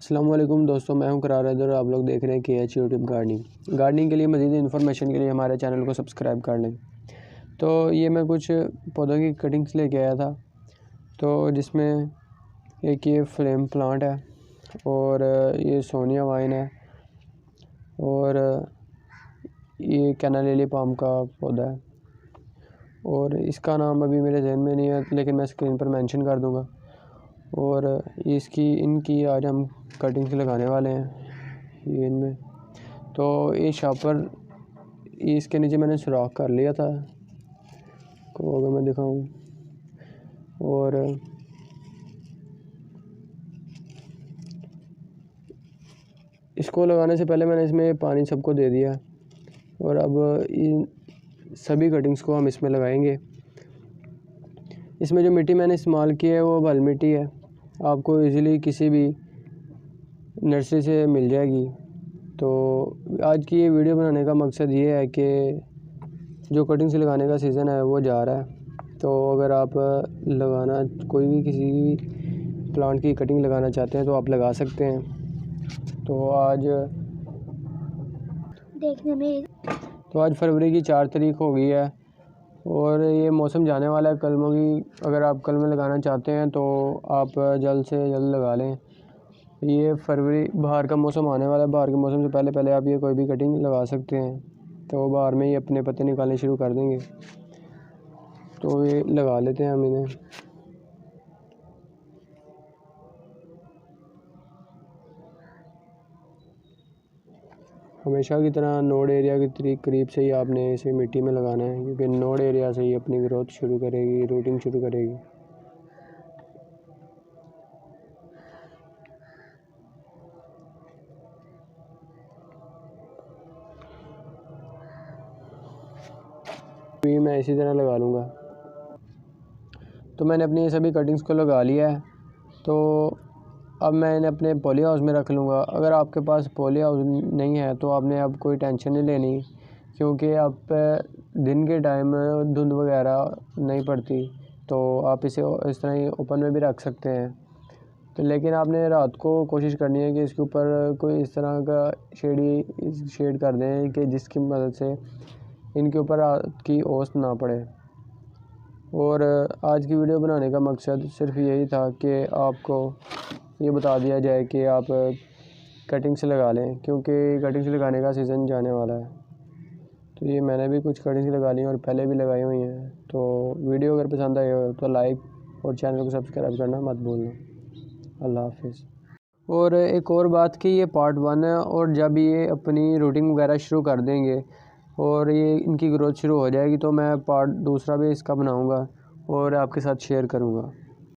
अस्सलाम वालेकुम दोस्तों, मैं हूं करार हैदर और आप लोग देख रहे हैं KH यूट्यूब गार्डनिंग के लिए मज़ीद इन्फॉर्मेशन के लिए हमारे चैनल को सब्सक्राइब कर लें। तो ये मैं कुछ पौधों की कटिंग्स लेके आया था, तो जिसमें एक ये फ्लेम प्लांट है और ये सोनिया वाइन है और ये कैना लिली पाम का पौधा है और इसका नाम अभी मेरे जहन में नहीं है, लेकिन मैं स्क्रीन पर मेंशन कर दूँगा। और इनकी आज हम कटिंग्स लगाने वाले हैं ये इनमें। तो ये शापर इसके नीचे मैंने सुराख कर लिया था को अगर मैं दिखाऊं, और इसको लगाने से पहले मैंने इसमें पानी सबको दे दिया और अब इन सभी कटिंग्स को हम इसमें लगाएंगे। इसमें जो मिट्टी मैंने इस्तेमाल की है वो बल मिट्टी है, आपको इजीली किसी भी नर्सरी से मिल जाएगी। तो आज की ये वीडियो बनाने का मकसद ये है कि जो कटिंग्स लगाने का सीज़न है वो जा रहा है, तो अगर आप कोई भी किसी भी प्लांट की कटिंग लगाना चाहते हैं तो आप लगा सकते हैं। तो आज फरवरी की 4 तारीख हो गई है और ये मौसम जाने वाला है कलमों की। अगर आप कलमें लगाना चाहते हैं तो आप जल्द से जल्द लगा लें। ये फरवरी बाहर का मौसम आने वाला है, बाहर के मौसम से पहले पहले आप ये कोई भी कटिंग लगा सकते हैं। तो बाहर में ही अपने पत्ते निकालने शुरू कर देंगे, तो ये लगा लेते हैं हम इन्हें। हमेशा की तरह नोड एरिया के करीब से ही आपने इसे मिट्टी में लगाना है, क्योंकि नोड एरिया से ही अपनी ग्रोथ शुरू करेगी, रूटिंग शुरू करेगी। मैं इसी तरह लगा लूँगा। तो मैंने अपनी ये सभी कटिंग्स को लगा लिया है, तो अब मैं इन्हें अपने पॉली हाउस में रख लूँगा। अगर आपके पास पॉली हाउस नहीं है तो आपने अब कोई टेंशन नहीं लेनी, क्योंकि आप दिन के टाइम धुंध वगैरह नहीं पड़ती, तो आप इसे इस तरह ही ओपन में भी रख सकते हैं। तो लेकिन आपने रात को कोशिश करनी है कि इसके ऊपर कोई इस तरह का शेड कर दें कि जिसकी मदद से इनके ऊपर रात की ओस ना पड़े। और आज की वीडियो बनाने का मकसद सिर्फ यही था कि आपको ये बता दिया जाए कि आप कटिंग्स लगा लें, क्योंकि कटिंग्स लगाने का सीज़न जाने वाला है। तो ये मैंने भी कुछ कटिंग्स लगा ली और पहले भी लगाई हुई हैं। तो वीडियो अगर पसंद आई हो तो लाइक और चैनल को सब्सक्राइब करना मत भूलना। अल्लाह हाफिज़। और एक और बात कि ये पार्ट 1 है, और जब ये अपनी रूटिंग वगैरह शुरू कर देंगे और ये इनकी ग्रोथ शुरू हो जाएगी तो मैं पार्ट 2 भी इसका बनाऊंगा और आपके साथ शेयर करूंगा।